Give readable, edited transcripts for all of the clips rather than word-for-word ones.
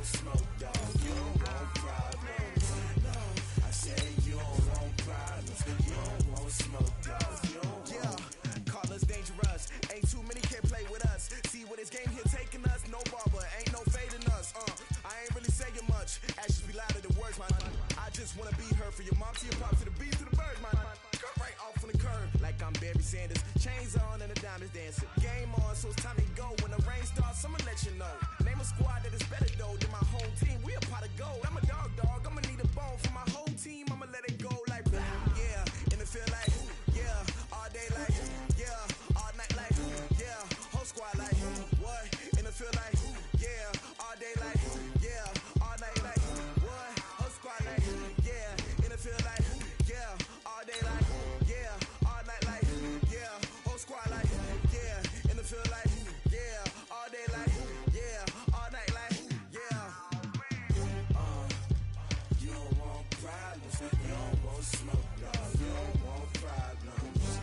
want smoke, dog. You don't want problems. No, I said you don't want problems. You don't want smoke, dog. You don't want. Call us dangerous. Ain't too many can play with us. See what this game here taking us. No barber, ain't no fading us. I ain't really saying much. Actions be louder than words, man. I just wanna be heard for your mom to your pop to the beat to the birds, man. Cut right off on the curb like I'm Barry Sanders. Chains on and the diamonds dancing. Game on, so it's time to go. When the rain starts, I'ma let you know. Name a squad that is better though than my home team. We a pot of gold. I'm a dog. I'ma need a bone for my whole team. I'ma let it go like yeah. And it feel like yeah. All day like yeah. All night like yeah. Whole squad like what? And it feel like yeah. All day like yeah. All night like what? Whole squad like yeah. And it feel like yeah. All day like yeah. All night like yeah. Whole squad like yeah. And it feel like yeah. All day like yeah. All night like yeah. You don't want problems. You don't want smoke, dog. You don't want problems.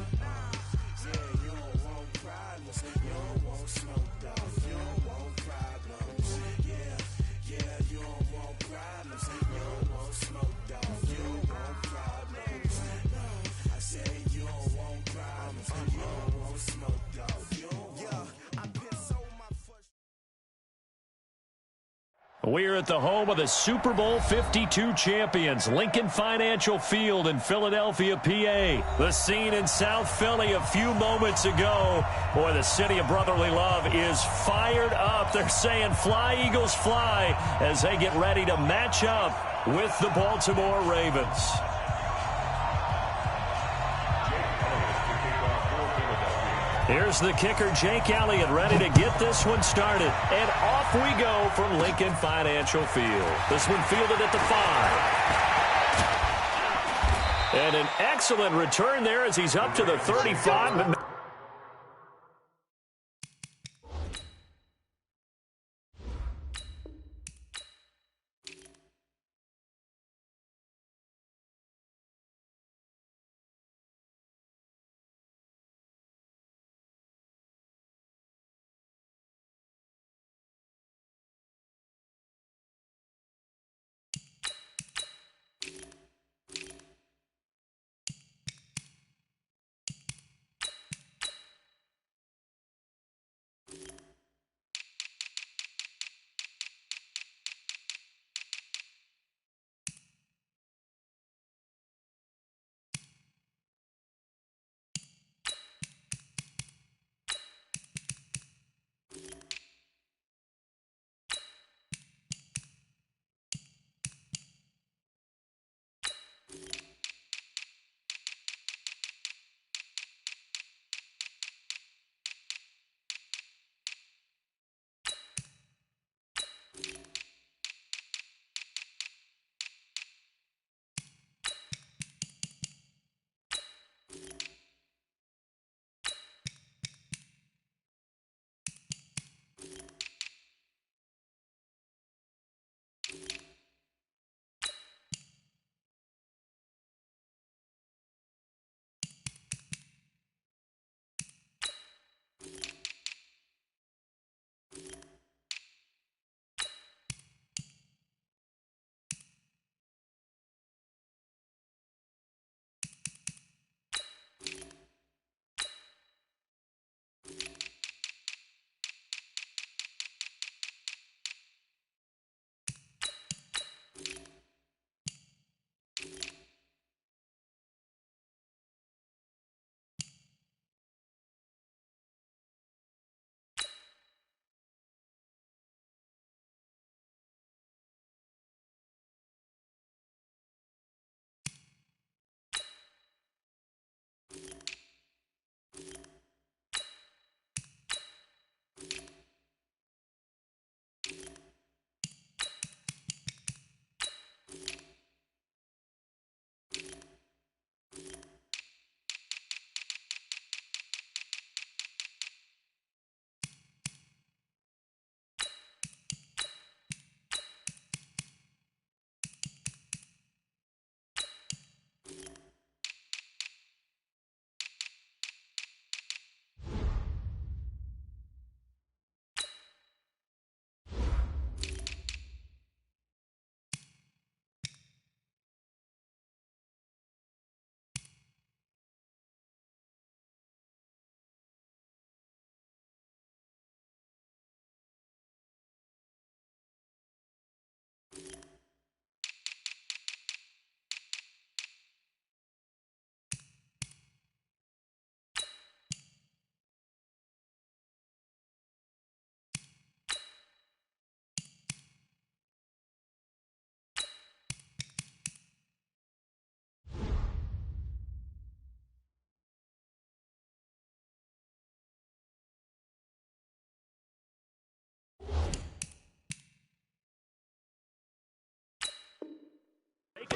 Yeah, you don't want problems. You don't want smoke, dog. You don't want problems. Yeah, you don't want problems. You don't want smoke, dog. You don't want problems. No, I said you don't want problems. You don't want smoke, dog. You don't want. I've been so my first. We're at the home of the Super Bowl 52 champions, Lincoln Financial Field in Philadelphia, PA. The scene in South Philly a few moments ago. Boy, the city of brotherly love is fired up. They're saying fly, Eagles, fly, as they get ready to match up with the Baltimore Ravens. Here's the kicker, Jake Elliott, ready to get this one started. And off we go from Lincoln Financial Field. This one fielded at the 5. And an excellent return there as he's up to the 35.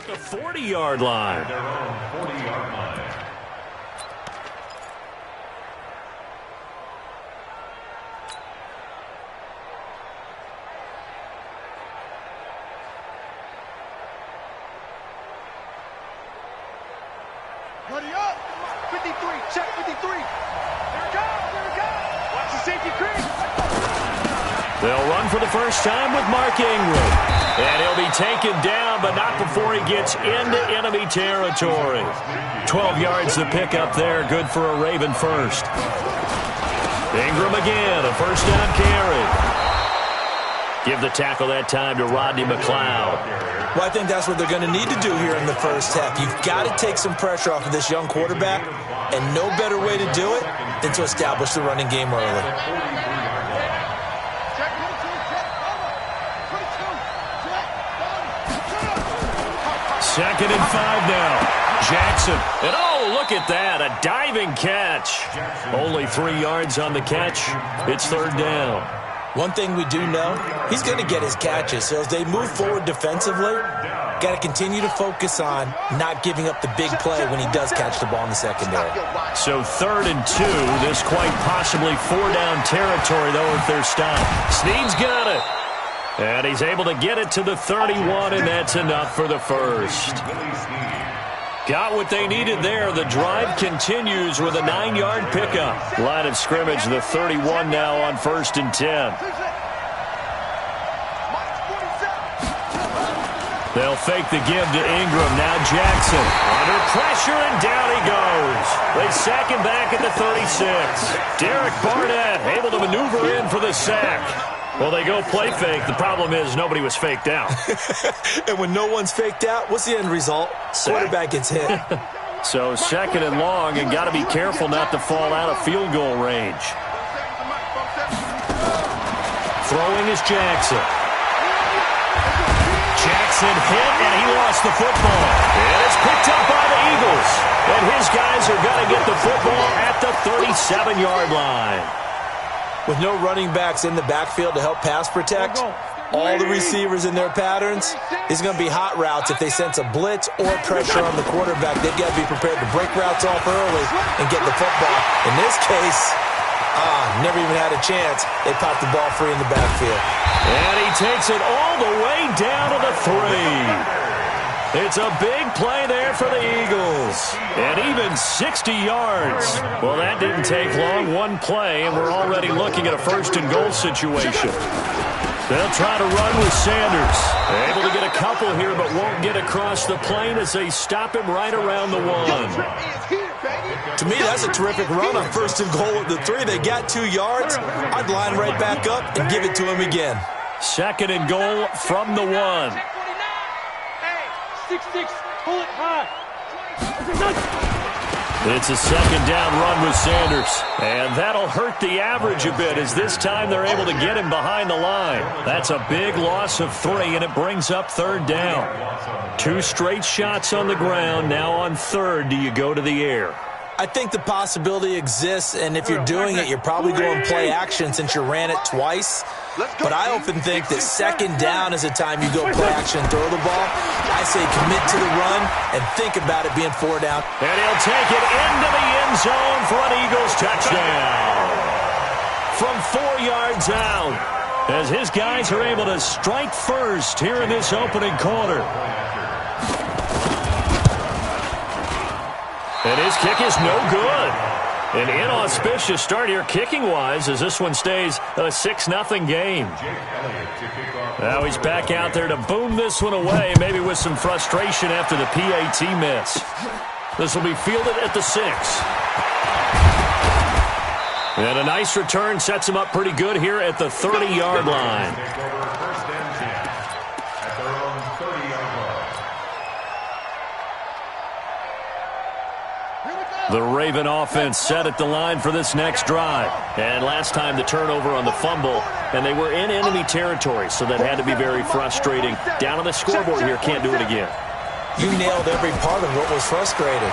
at the 40-yard line. Ready up. 53. Check 53. There it goes. There it goes. Watch the safety crease. They'll run for the first time with Mark Ingram. And he'll be taken down, but not before he gets into enemy territory. 12 yards to pick up there. Good for a Raven first. Ingram again, a first down carry. Give the tackle that time to Rodney McLeod. Well, I think that's what they're going to need to do here in the first half. You've got to take some pressure off of this young quarterback, and no better way to do it than to establish the running game early. Second and 5 now. Jackson. And oh, look at that. A diving catch. Only 3 yards on the catch. It's third down. One thing we do know, he's going to get his catches. So as they move forward defensively, got to continue to focus on not giving up the big play when he does catch the ball in the secondary. So third and 2. This quite possibly 4-down territory, though, if they're stopped. Snead's got it. And he's able to get it to the 31, and that's enough for the first. Got what they needed there. The drive continues with a 9-yard pickup. Line of scrimmage, the 31 now on 1st and 10. They'll fake the give to Ingram. Now Jackson under pressure, and down he goes. They sack him back at the 36. Derek Barnett able to maneuver in for the sack. Well, they go play fake. The problem is nobody was faked out. And when no one's faked out, what's the end result? Quarterback gets hit. So second and long, and got to be careful not to fall out of field goal range. Throwing is Jackson. Jackson hit, and he lost the football. And it's picked up by the Eagles. And his guys are going to get the football at the 37-yard line. With no running backs in the backfield to help pass protect, all the receivers in their patterns, it's going to be hot routes if they sense a blitz or pressure on the quarterback. They've got to be prepared to break routes off early and get the football. In this case, never even had a chance. They popped the ball free in the backfield. And he takes it all the way down to the 3. It's a big play there for the Eagles. And even 60 yards. Well, that didn't take long. One play, and we're already looking at a first and goal situation. They'll try to run with Sanders. Able to get a couple here, but won't get across the plane as they stop him right around the 1. To me, that's a terrific run on first and goal at the 3. They got 2 yards. I'd line right back up and give it to him again. Second and goal from the 1. 6-6, pull it high. It's a second down run with Sanders. And that'll hurt the average a bit as this time they're able to get him behind the line. That's a big loss of 3, and it brings up third down. 2 straight shots on the ground. Now on third, do you go to the air? I think the possibility exists, and if you're doing it, you're probably going play action since you ran it twice. But I often think that second down is the time you go play action and throw the ball. I say commit to the run and think about it being 4 down. And he'll take it into the end zone for an Eagles touchdown. From 4 yards out, as his guys are able to strike first here in this opening quarter. And his kick is no good. An inauspicious start here kicking-wise as this one stays a 6-0 game. Now he's back out there to boom this one away, maybe with some frustration after the PAT miss. This will be fielded at the 6. And a nice return sets him up pretty good here at the 30-yard line. The Raven offense set at the line for this next drive. And last time the turnover on the fumble, and they were in enemy territory, so that had to be very frustrating. Down on the scoreboard here, can't do it again. You nailed every part of what was frustrating.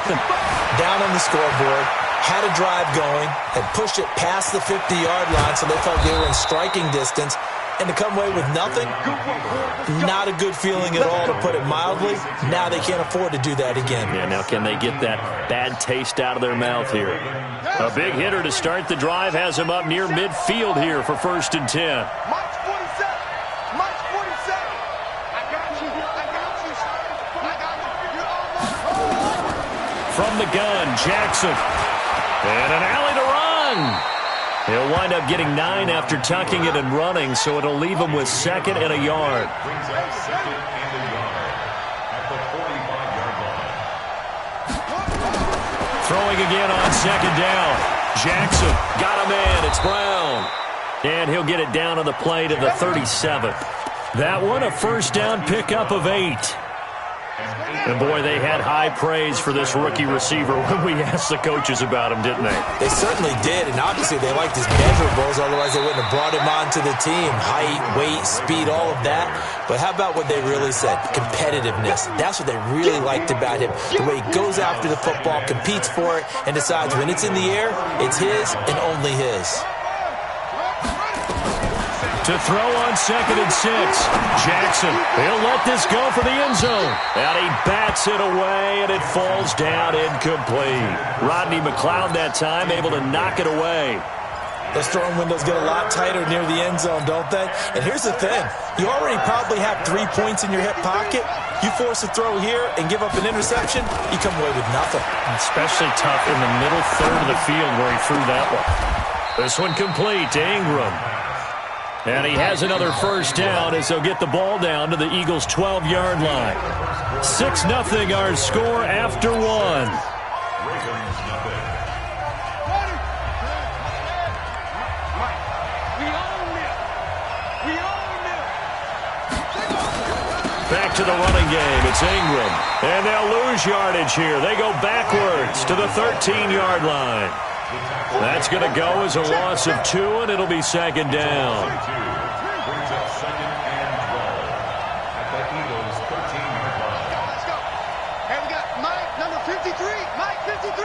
Down on the scoreboard, had a drive going, had pushed it past the 50-yard line, so they felt they were in striking distance, and to come away with nothing, not a good feeling at all, to put it mildly. Now they can't afford to do that again. Yeah, now can they get that bad taste out of their mouth here? A big hitter to start the drive has him up near midfield here for 1st and 10. March 47. March 47. I got you. I got you, son. I got you. You're almost. From the gun, Jackson. And an alley to run. He'll wind up getting 9 after tucking it and running, so it'll leave him with 2nd and a yard. Throwing again on 2nd down. Jackson got a man. It's Brown. And he'll get it down on the play to the 37. That one, a 1st down pickup of 8. And, boy, they had high praise for this rookie receiver when we asked the coaches about him, didn't they? They certainly did, and obviously they liked his measurables, otherwise they wouldn't have brought him onto the team. Height, weight, speed, all of that. But how about what they really said? Competitiveness. That's what they really liked about him. The way he goes after the football, competes for it, and decides when it's in the air, it's his and only his. To throw on 2nd and 6. Jackson, he'll let this go for the end zone. And he bats it away, and it falls down incomplete. Rodney McLeod that time able to knock it away. Those throwing windows get a lot tighter near the end zone, don't they? And here's the thing. You already probably have 3 points in your hip pocket. You force a throw here and give up an interception, you come away with nothing. Especially tough in the middle third of the field where he threw that one. This one complete to Ingram. And he has another 1st down as they'll get the ball down to the Eagles' 12-yard line. 6-0 our score after 1. Back to the running game. It's Ingram. And they'll lose yardage here. They go backwards to the 13-yard line. That's going to go as a loss of 2, and it'll be 2nd down. Brings up 2nd and 12 at the Eagles' 13-yard line. Let's go. Hey, we got Mike, number 53. Mike, 53.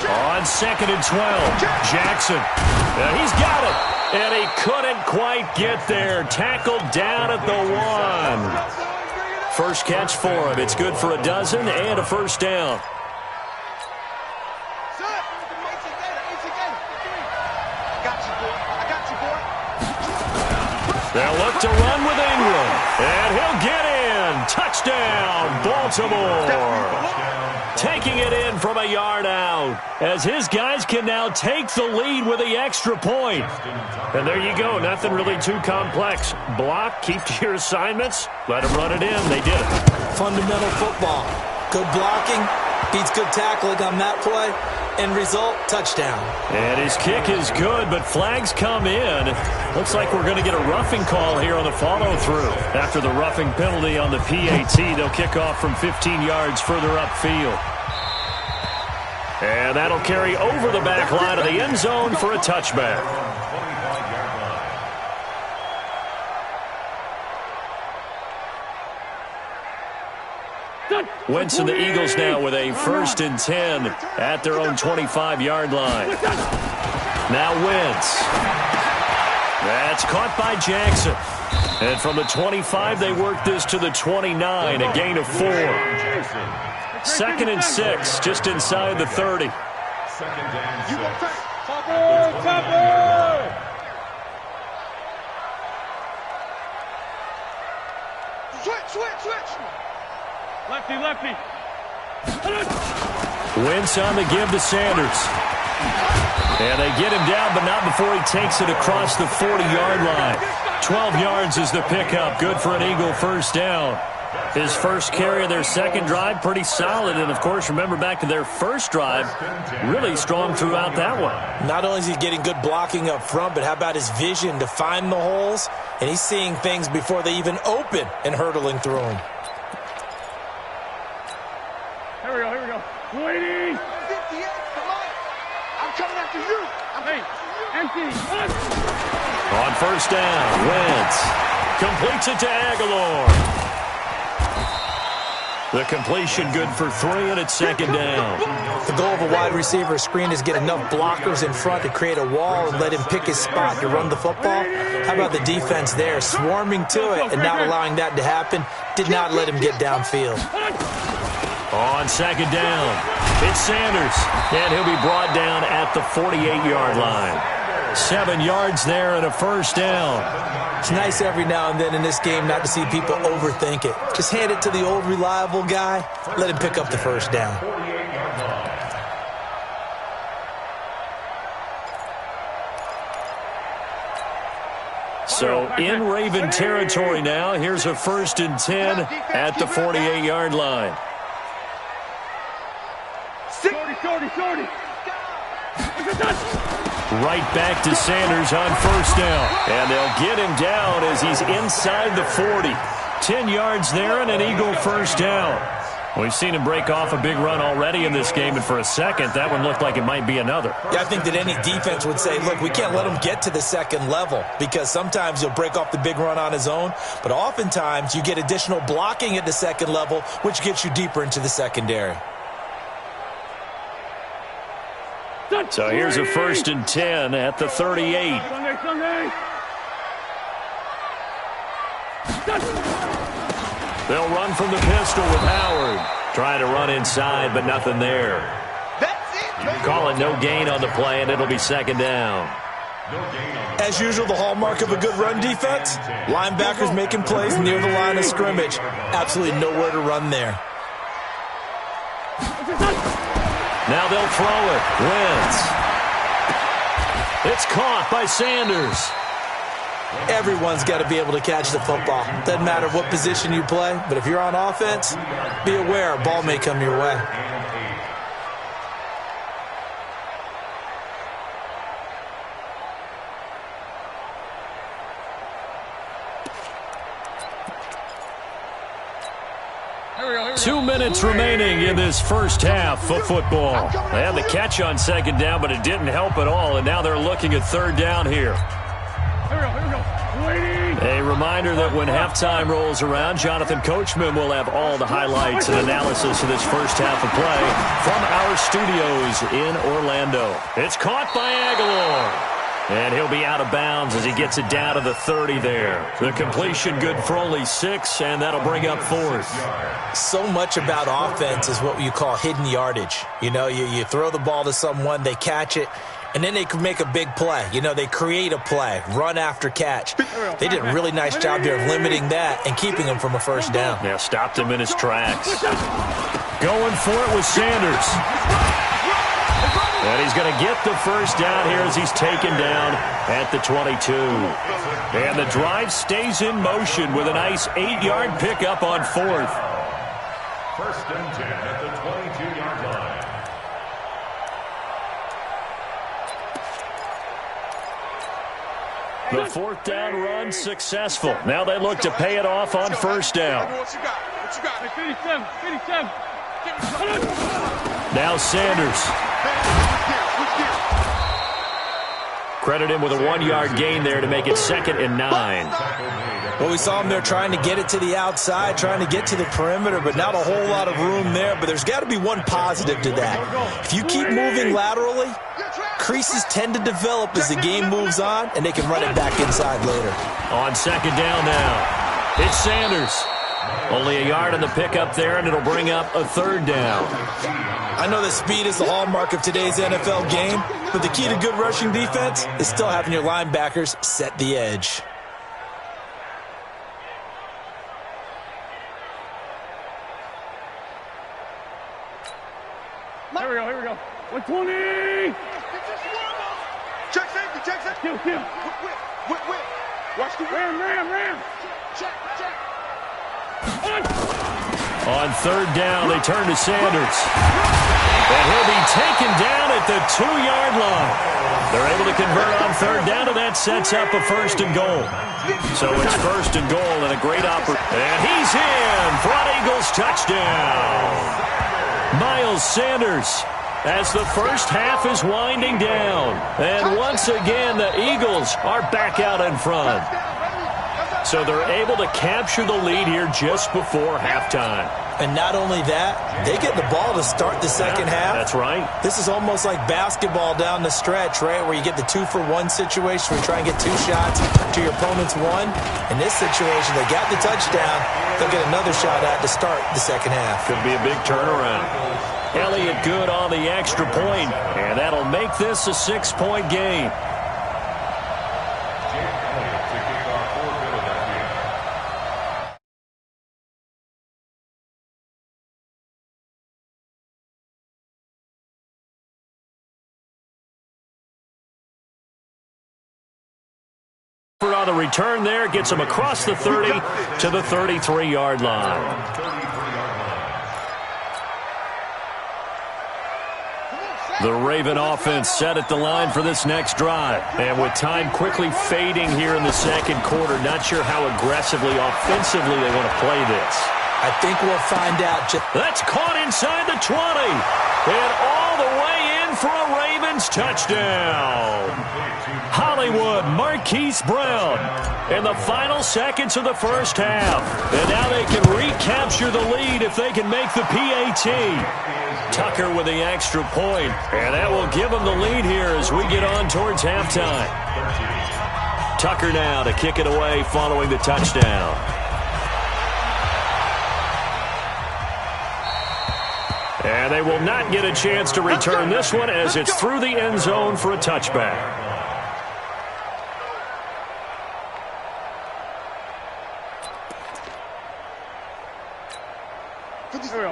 On 2nd and 12, Jackson. He's got it. And he couldn't quite get there. Tackled down at the 1. First catch for him. It's good for a dozen and a 1st down. They'll look to run with Ingram. And he'll get in. Touchdown, Baltimore. Taking it in from a yard out, as his guys can now take the lead with the extra point. And there you go. Nothing really too complex. Block, keep to your assignments, let them run it in. They did it. Fundamental football. Good blocking beats good tackling on that play. End result, touchdown. And his kick is good, but flags come in. Looks like we're going to get a roughing call here on the follow-through. After the roughing penalty on the PAT, they'll kick off from 15 yards further upfield. And that'll carry over the back line of the end zone for a touchback. Wentz and the Eagles now with a 1st and 10 at their own 25-yard line. Now Wentz. That's caught by Jackson. And from the 25, they work this to the 29, a gain of 4. 2nd and 6, just inside the 30. 2nd and 6. Switch. Lefty. Wentz on the give to Sanders. And they get him down, but not before he takes it across the 40-yard line. 12 yards is the pickup. Good for an Eagle 1st down. His first carry of their second drive, pretty solid. And, of course, remember back to their first drive, really strong throughout that one. Not only is he getting good blocking up front, but how about his vision to find the holes? And he's seeing things before they even open and hurdling through them. Here we go. Waiting. 58, come on. I'm coming after you. Empty. On 1st down, Wentz completes it to Aguilar. The completion good for 3, and it's second down. The goal of a wide receiver screen is get enough blockers in front to create a wall and let him pick his spot to run the football. How about the defense there, swarming to it and not allowing that to happen? Did not let him get downfield. On second down, it's Sanders, and he'll be brought down at the 48-yard line. 7 yards there and a first down. It's nice every now and then in this game not to see people overthink it. Just hand it to the old reliable guy, let him pick up the first down. So in Raven territory now, here's a 1st and 10 at the 48-yard line. Right back to Sanders on first down. And they'll get him down as he's inside the 40. 10 yards there and an Eagle first down. We've seen him break off a big run already in this game, and for a second, that one looked like it might be another. Yeah, I think that any defense would say, look, we can't let him get to the second level because sometimes he'll break off the big run on his own, but oftentimes you get additional blocking at the second level, which gets you deeper into the secondary. So here's a 1st and 10 at the 38. They'll run from the pistol with Howard. Trying to run inside, but nothing there. Call it no gain on the play, and it'll be second down. As usual, the hallmark of a good run defense, linebackers making plays near the line of scrimmage. Absolutely nowhere to run there. Now they'll throw it. Wentz. It's caught by Sanders. Everyone's got to be able to catch the football. Doesn't matter what position you play, but if you're on offense, be aware a ball may come your way. Two minutes remaining in this first half of football. They had the catch on second down, but it didn't help at all, and now they're looking at third down here. A reminder that when halftime rolls around, Jonathan Coachman will have all the highlights and analysis of this first half of play from our studios in Orlando. It's caught by Aguilar. And he'll be out of bounds as he gets it down to the 30 there. The completion good for only 6, and that'll bring up 4th. So much about offense is what you call hidden yardage. You know, you throw the ball to someone, they catch it, and then they can make a big play. You know, they create a play, run after catch. They did a really nice job there of limiting that and keeping him from a first down. Yeah, stopped him in his tracks. Going for it with Sanders. And he's going to get the first down here as he's taken down at the 22. And the drive stays in motion with a nice 8-yard pickup on 4th. 1st and 10 at the 22-yard line. The 4th down run successful. Now they look to pay it off on first down. What you got? 57. Now Sanders. Credit him with a 1-yard gain there to make it 2nd and 9. Well, we saw him there trying to get it to the outside, trying to get to the perimeter, but not a whole lot of room there. But there's got to be one positive to that. If you keep moving laterally, creases tend to develop as the game moves on, and they can run it back inside later. On second down now, it's Sanders. Only a yard on the pickup there, and it'll bring up a 3rd down. I know that speed is the hallmark of today's NFL game, but the key to good rushing defense is still having your linebackers set the edge. Here we go. 120! Check safety. Kill. Whip. Watch the Ram. Check. On 3rd down, they turn to Sanders. And he'll be taken down at the 2-yard line. They're able to convert on 3rd down, and that sets up a 1st and goal. So it's 1st and goal and a great opportunity. And he's in for an Eagles touchdown. Miles Sanders as the first half is winding down. And once again, the Eagles are back out in front. So they're able to capture the lead here just before halftime. And not only that, they get the ball to start the second half. That's right. This is almost like basketball down the stretch, right, where you get the 2-for-1 situation where you try and get 2 shots to your opponent's 1. In this situation, they got the touchdown. They'll get another shot at to start the second half. Could be a big turnaround. Elliott good on the extra point, and that'll make this a 6-point game. On the return there, gets him across the 30 to the 33-yard line. The Raven offense set at the line for this next drive. And with time quickly fading here in the second quarter, not sure how aggressively, offensively they want to play this. I think we'll find out. That's caught inside the 20. And all the way in for a Ravens touchdown. Hollywood Marquise Brown in the final seconds of the first half. And now they can recapture the lead if they can make the PAT. Tucker with the extra point, and that will give them the lead here as we get on towards halftime. Tucker now to kick it away following the touchdown. And they will not get a chance to return this one as it's through the end zone for a touchback.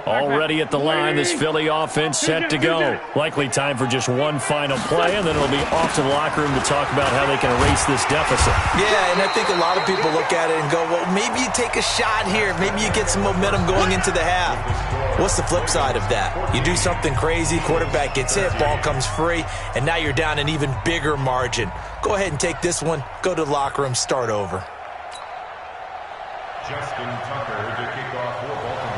Already at the line, this Philly offense set to go. Likely time for just one final play, and then it'll be off to the locker room to talk about how they can erase this deficit. Yeah, and I think a lot of people look at it and go, well, maybe you take a shot here. Maybe you get some momentum going into the half. What's the flip side of that? You do something crazy, quarterback gets hit, ball comes free, and now you're down an even bigger margin. Go ahead and take this one, go to the locker room, start over. Justin Tucker to kick off for Baltimore.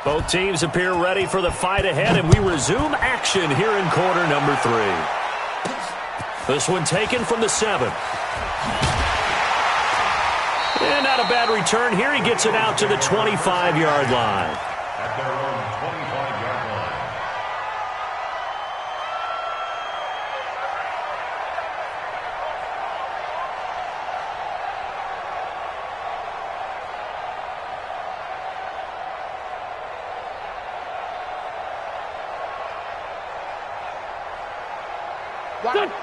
Both teams appear ready for the fight ahead, and we resume action here in quarter number 3. This one taken from the 7. And not a bad return here. He gets it out to the 25-yard line. At their own 25-yard line.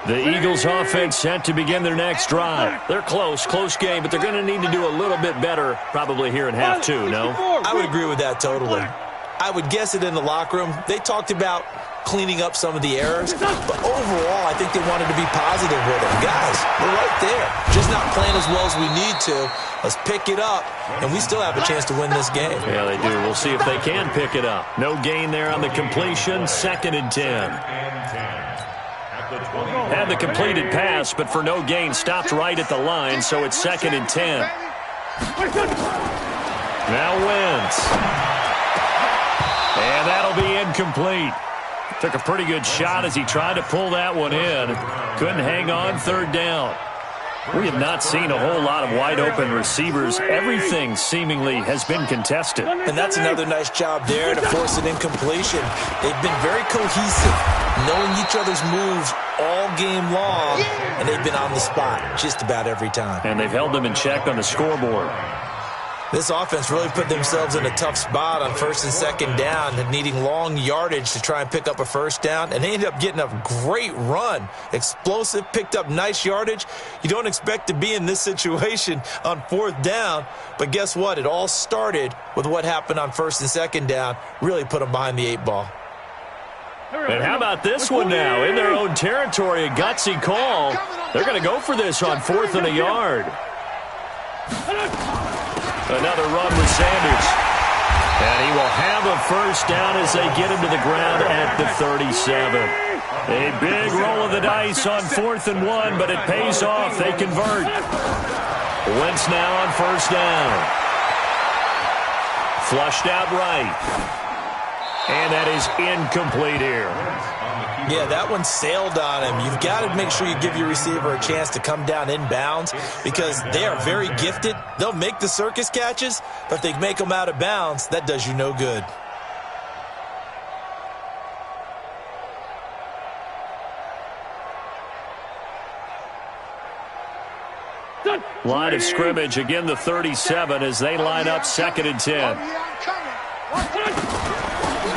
The Eagles offense set to begin their next drive. They're close game, but they're going to need to do a little bit better probably here in half 2, no? I would agree with that totally. I would guess it in the locker room. They talked about cleaning up some of the errors, but overall, I think they wanted to be positive with it. Guys, we're right there. Just not playing as well as we need to. Let's pick it up, and we still have a chance to win this game. Yeah, they do. We'll see if they can pick it up. No gain there on the completion. 2nd and 10. Had the completed pass, but for no gain, stopped right at the line, so it's 2nd and 10. Now Wentz. And that'll be incomplete. Took a pretty good shot as he tried to pull that one in. Couldn't hang on, 3rd down. We have not seen a whole lot of wide-open receivers. Everything seemingly has been contested. And that's another nice job there to force an incompletion. They've been very cohesive, knowing each other's moves all game long, and they've been on the spot just about every time. And they've held them in check on the scoreboard. This offense really put themselves in a tough spot on 1st and 2nd down, needing long yardage to try and pick up a 1st down, and they ended up getting a great run. Explosive, picked up nice yardage. You don't expect to be in this situation on 4th down, but guess what? It all started with what happened on 1st and 2nd down. Really put them behind the 8 ball. And how about this one now? In their own territory, a gutsy call. They're going to go for this on 4th and a yard. Another run with Sanders. And he will have a 1st down as they get him to the ground at the 37. A big roll of the dice on 4th and 1, but it pays off. They convert. Wentz now on 1st down. Flushed out right. And that is incomplete here. Yeah, that one sailed on him. You've got to make sure you give your receiver a chance to come down inbounds because they are very gifted. They'll make the circus catches, but if they make them out of bounds, that does you no good. Line of scrimmage, again the 37 as they line up 2nd and 10.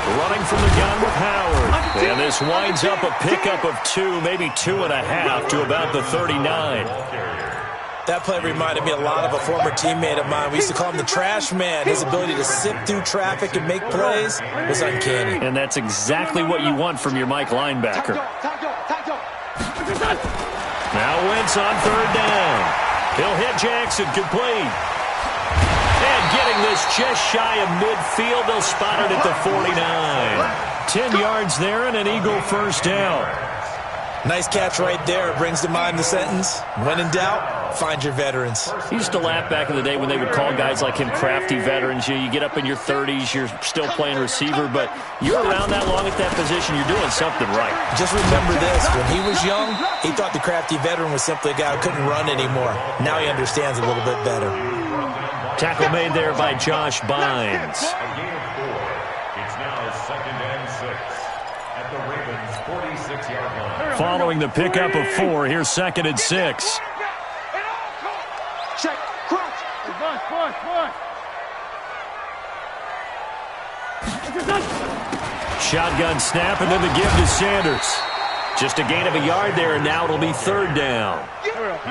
Running from the gun with Howard. And this winds up a pickup of 2, maybe 2.5 to about the 39. That play reminded me a lot of a former teammate of mine. We used to call him the trash man. His ability to sift through traffic and make plays was uncanny. And that's exactly what you want from your Mike linebacker. Now Wentz on 3rd down. He'll hit Jackson, complete. And getting this just shy of midfield, they'll spot it at the 49. 10 yards there and an Eagle first down. Nice catch right there. Brings to mind the sentence, when in doubt, find your veterans. He used to laugh back in the day when they would call guys like him crafty veterans. You get up in your 30s, you're still playing receiver, but you're around that long at that position, you're doing something right. Just remember this, when he was young, he thought the crafty veteran was simply a guy who couldn't run anymore. Now he understands a little bit better. Tackle made there by Josh Bynes. A gain of 4. It's now 2nd and 6 at the Ravens' 46-yard line. Following the pickup of 4, here's 2nd and 6. Check, crouch. Shotgun snap and then the give to Sanders. Just a gain of a yard there, and now it'll be 3rd down.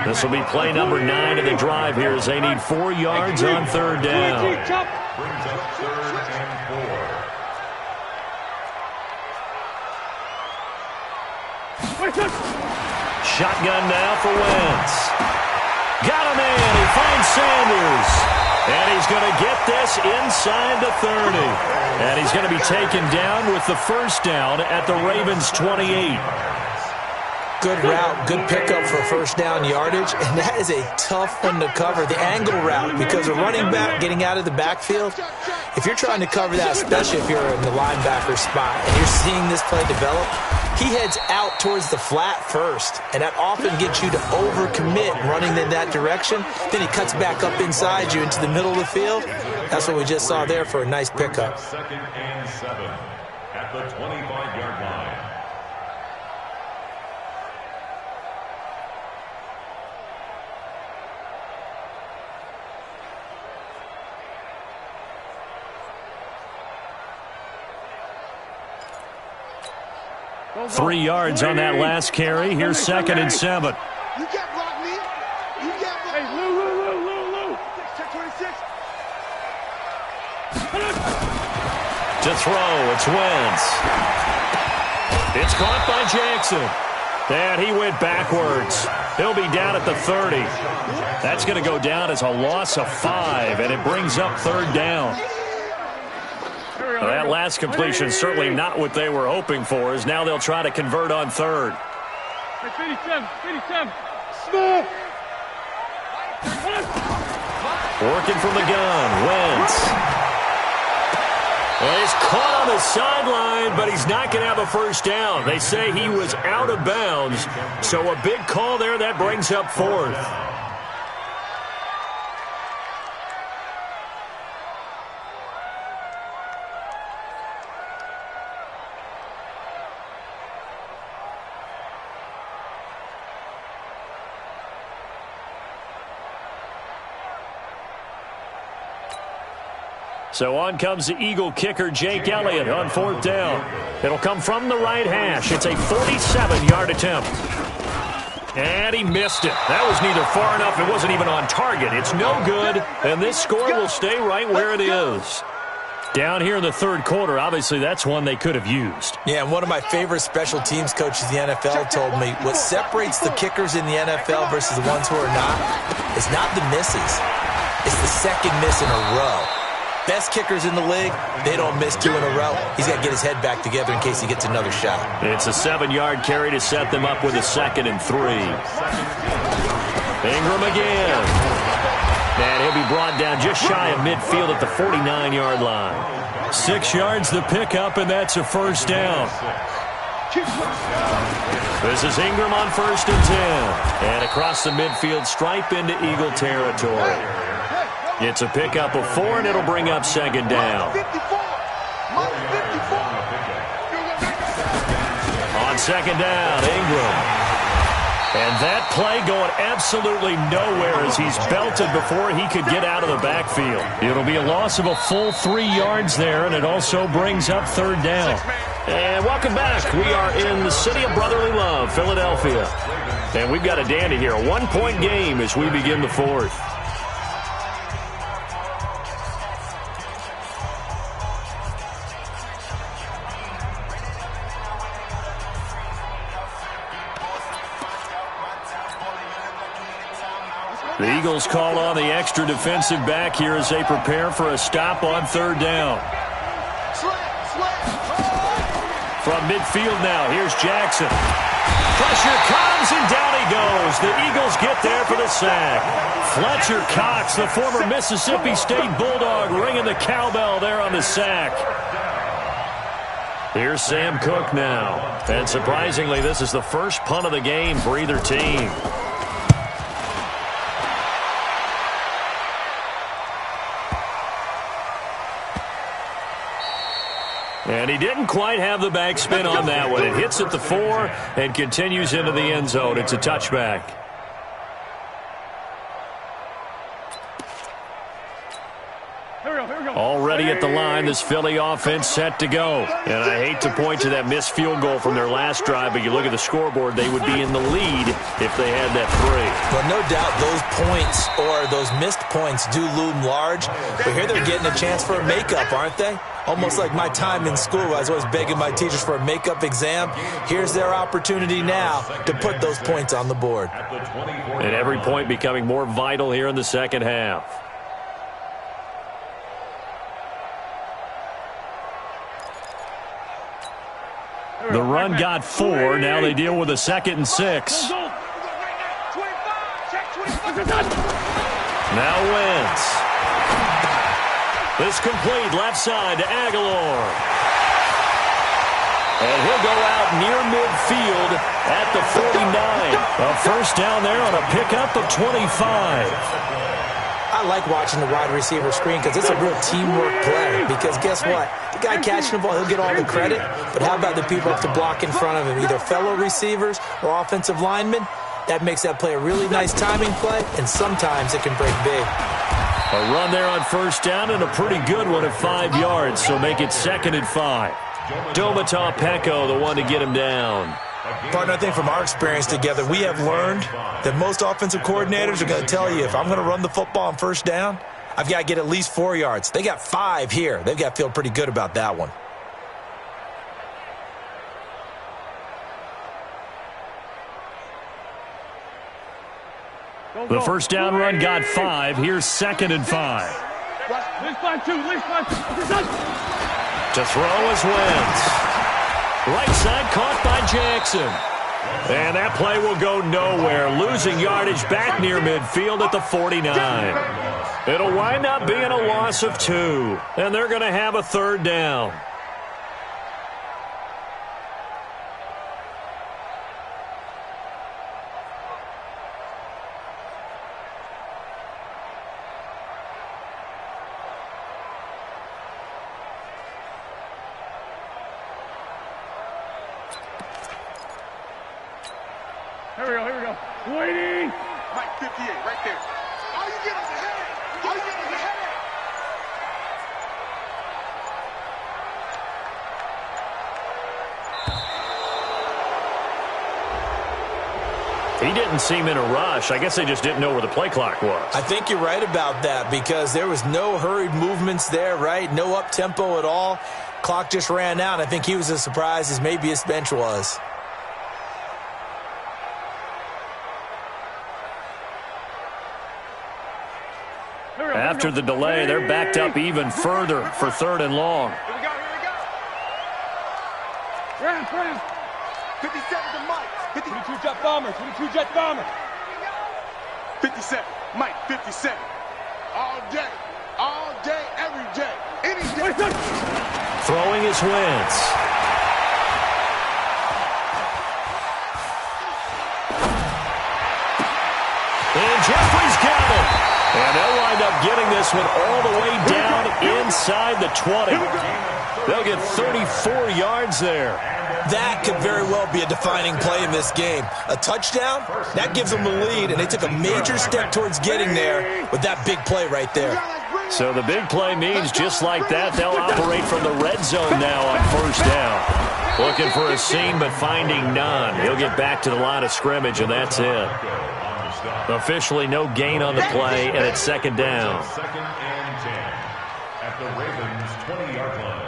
This will be play number 9 of the drive here as they need 4 yards on 3rd down. Brings up 3rd and 4. Shotgun now for Wentz. Got him in. He finds Sanders. And he's going to get this inside the 30. And he's going to be taken down with the first down at the Ravens' 28. Good route, good pickup for first down yardage, and that is a tough one to cover. The angle route, because a running back getting out of the backfield, if you're trying to cover that, especially if you're in the linebacker spot and you're seeing this play develop, he heads out towards the flat first, and that often gets you to overcommit running in that direction. Then he cuts back up inside you into the middle of the field. That's what we just saw there for a nice pickup. 2nd and 7 at the 25-yard line. Three yards on that last carry. Here's 2nd and 7. You can't block me. You can't block me. Hey, Lou. Check 26. To throw, it's Wentz. It's caught by Jackson. And he went backwards. He'll be down at the 30. That's going to go down as a loss of 5, and it brings up 3rd down. That last completion certainly not what they were hoping for, as now they'll try to convert on 3rd. 57. Small. Working from the gun, Wentz. Well, he's caught on the sideline, but he's not going to have a first down. They say he was out of bounds, so a big call there that brings up 4th. So on comes the Eagle kicker, Jake Elliott, on 4th down. It'll come from the right hash. It's a 47-yard attempt. And he missed it. That was neither far enough. It wasn't even on target. It's no good, and this score will stay right where it is. Down here in the 3rd quarter, obviously that's one they could have used. Yeah, and one of my favorite special teams coaches in the NFL told me what separates the kickers in the NFL versus the ones who are not is not the misses. It's the second miss in a row. Best kickers in the league, they don't miss 2 in a row. He's got to get his head back together in case he gets another shot. It's a 7-yard carry to set them up with a 2nd and 3. Ingram again. And he'll be brought down just shy of midfield at the 49-yard line. 6 yards the pickup, and that's a first down. This is Ingram on 1st and 10. And across the midfield stripe into Eagle territory. It's a pickup of 4, and it'll bring up 2nd down. On 2nd down, Ingram. And that play going absolutely nowhere as he's belted before he could get out of the backfield. It'll be a loss of a full 3 yards there, and it also brings up 3rd down. And welcome back. We are in the city of brotherly love, Philadelphia. And we've got a dandy here, a 1-point game as we begin the 4th. The Eagles call on the extra defensive back here as they prepare for a stop on 3rd down. From midfield now, here's Jackson. Pressure comes, and down he goes. The Eagles get there for the sack. Fletcher Cox, the former Mississippi State Bulldog, ringing the cowbell there on the sack. Here's Sam Cook now. And surprisingly, this is the first punt of the game for either team. And he didn't quite have the backspin on that one. It hits at the 4 and continues into the end zone. It's a touchback. Already at the line, this Philly offense set to go. And I hate to point to that missed field goal from their last drive, but you look at the scoreboard, they would be in the lead if they had that 3. Well, no doubt those points or those missed points do loom large. But here they're getting a chance for a makeup, aren't they? Almost like my time in school. I was always begging my teachers for a makeup exam. Here's their opportunity now to put those points on the board. And every point becoming more vital here in the second half. The run got 4. Now they deal with a 2nd and 6. Now Wentz. This complete left side to Aguilar. And he'll go out near midfield at the 49. A first down there on a pickup of 25. I like watching the wide receiver screen because it's a real teamwork play. Because guess what? The guy catching the ball, he'll get all the credit. But how about the people up to block in front of him, either fellow receivers or offensive linemen? That makes that play a really nice timing play, and sometimes it can break big. A run there on first down and a pretty good one at 5 yards, so make it 2nd and 5. Domata Peko, the one to get him down. Partner, I think from our experience together, we have learned that most offensive coordinators are going to tell you, if I'm going to run the football on first down, I've got to get at least 4 yards. They got 5 here. They've got to feel pretty good about that one. The first down run got 5. Here's 2nd and 5. To throw is Wentz. Right side caught by Jackson. And that play will go nowhere. Losing yardage back near midfield at the 49. It'll wind up being a loss of 2. And they're going to have a 3rd down. Here we go. Waiting. Mike 58, right there. All you get is a headache. All you get is a headache. He didn't seem in a rush. I guess they just didn't know where the play clock was. I think you're right about that because there was no hurried movements there, right? No up-tempo at all. Clock just ran out. I think he was as surprised as maybe his bench was. After the delay, they're backed up even further for 3rd and long. Here we go. Ramp. 57 to Mike. 22 jet bomber. 57. Mike 57. All day, every day, any day. Throwing is Wentz. up getting this one all the way down inside the 20. They'll get 34 yards there. That could very well be a defining play in this game. A touchdown, that gives them the lead, and they took a major step towards getting there with that big play right there. So the big play means just like that, they'll operate from the red zone now on first down. Looking for a seam, but finding none. He'll get back to the line of scrimmage, and that's it. Officially no gain on the play, and it's second down. Second and 10 at the Ravens' 20-yard line.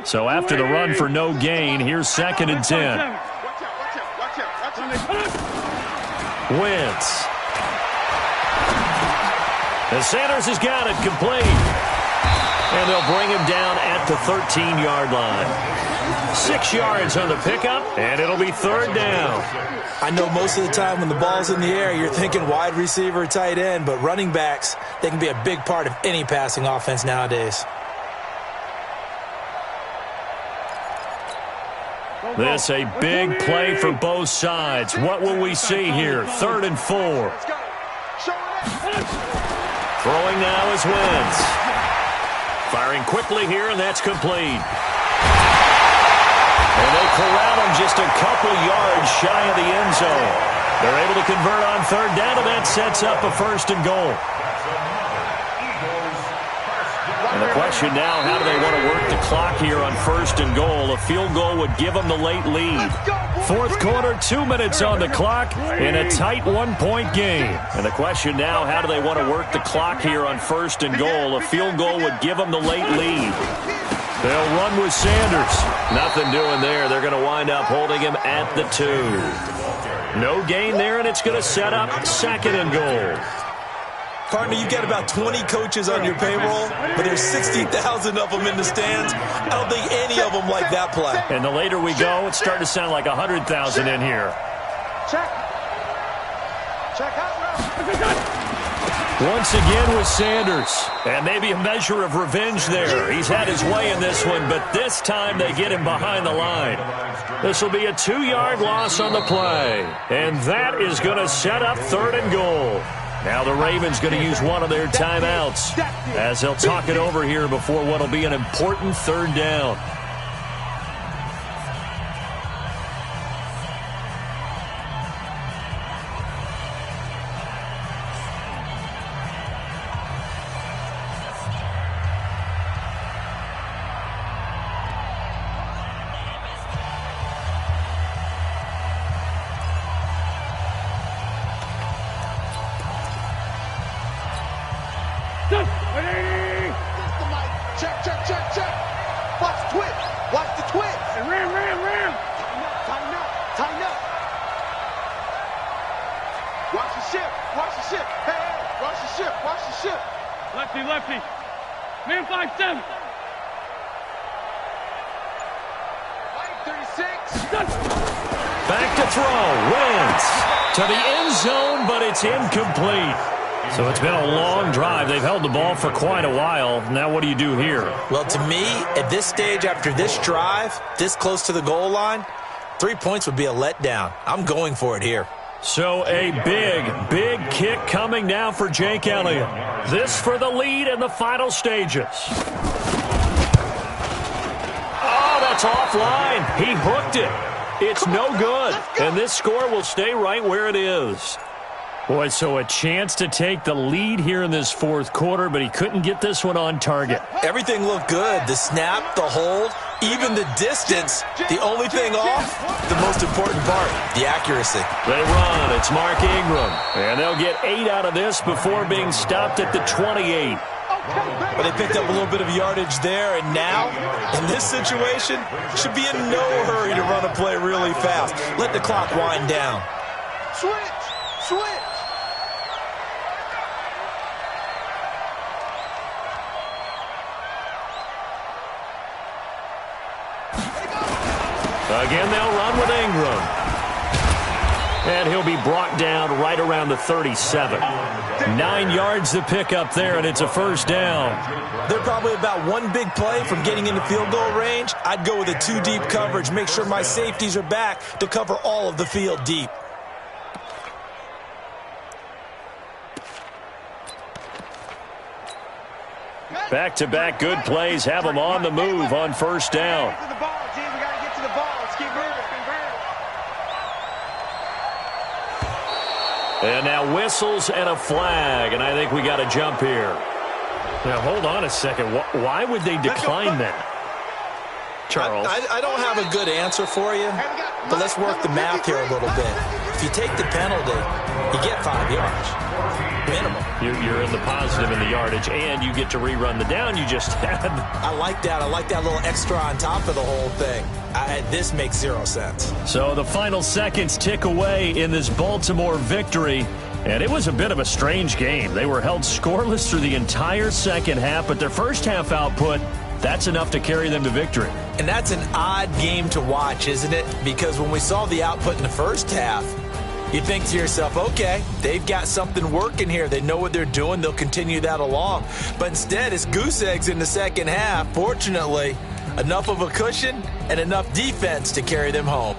So after the run for no gain, here's second and 10. Wentz. And Sanders has got it complete. And they'll bring him down at the 13-yard line. 6 yards on the pickup, and it'll be third down. I know most of the time when the ball's in the air, you're thinking wide receiver, tight end, but running backs, they can be a big part of any passing offense nowadays. This a big play for both sides. What will we see here? Third and 4. Throwing now is Wentz. Firing quickly here, and that's complete. And they corral him just a couple yards shy of the end zone. They're able to convert on third down, and that sets up a first and goal. And the question now, how do they want to work the clock here on first and goal? A field goal would give them the late lead. Fourth quarter, 2 minutes on the clock in a tight one-point game. And the question now, how do they want to work the clock here on first and goal? A field goal would give them the late lead. They'll run with Sanders. Nothing doing there. They're going to wind up holding him at the 2. No gain there, and it's going to set up second and goal. Partner, you've got about 20 coaches on your payroll, but there's 60,000 of them in the stands. I don't think any of them like that play. And the later we go, it's starting to sound like 100,000 in here. Check. Check out. Once again with Sanders. And maybe a measure of revenge there. He's had his way in this one, but this time they get him behind the line. This will be a 2-yard loss on the play. And that is going to set up third and goal. Now the Ravens going to use one of their timeouts as they'll talk it over here before what will be an important third down. Check. Watch the twitch. Watch the twitch. Ram. Tighten up. Watch the ship. Hey, watch the ship. Lefty. Man 5-7. 36. Back to throw. Wentz to the end zone, but it's incomplete. So it's been a long drive. They've held the ball for quite a while. Now what do you do here? Well, to me, at this stage after this drive, this close to the goal line, 3 points would be a letdown. I'm going for it here. So a big kick coming now for Jake Elliott. This for the lead in the final stages. Oh, that's offline. He hooked it. It's no good. And this score will stay right where it is. Boy, so a chance to take the lead here in this fourth quarter, but he couldn't get this one on target. Everything looked good. The snap, the hold, even the distance. The only thing off, the most important part, the accuracy. They run. It's Mark Ingram. And they'll get 8 out of this before being stopped at the 28. But they picked up a little bit of yardage there, and now, in this situation, should be in no hurry to run a play really fast. Let the clock wind down. Switch. Again, they'll run with Ingram. And he'll be brought down right around the 37. 9 yards to pick up there, and it's a first down. They're probably about one big play from getting into field goal range. I'd go with a 2-deep coverage. Make sure my safeties are back to cover all of the field deep. Back-to-back good plays have them on the move on first down. Get to the ball, G. We got to get to the ball. Let's keep moving. And now whistles and a flag, and I think we got a jump here. Now, hold on a second. Why would they decline that? Charles? I don't have a good answer for you, but let's work the math here a little bit. If you take the penalty, you get 5 yards. Minimum. You're in the positive in the yardage, and you get to rerun the down you just had. I like that. I like that little extra on top of the whole thing. This makes 0 sense. So the final seconds tick away in this Baltimore victory, and it was a bit of a strange game. They were held scoreless through the entire second half, but their first half output, that's enough to carry them to victory. And that's an odd game to watch, isn't it? Because when we saw the output in the first half, you think to yourself, okay, they've got something working here. They know what they're doing. They'll continue that along. But instead, it's goose eggs in the second half. Fortunately, enough of a cushion and enough defense to carry them home.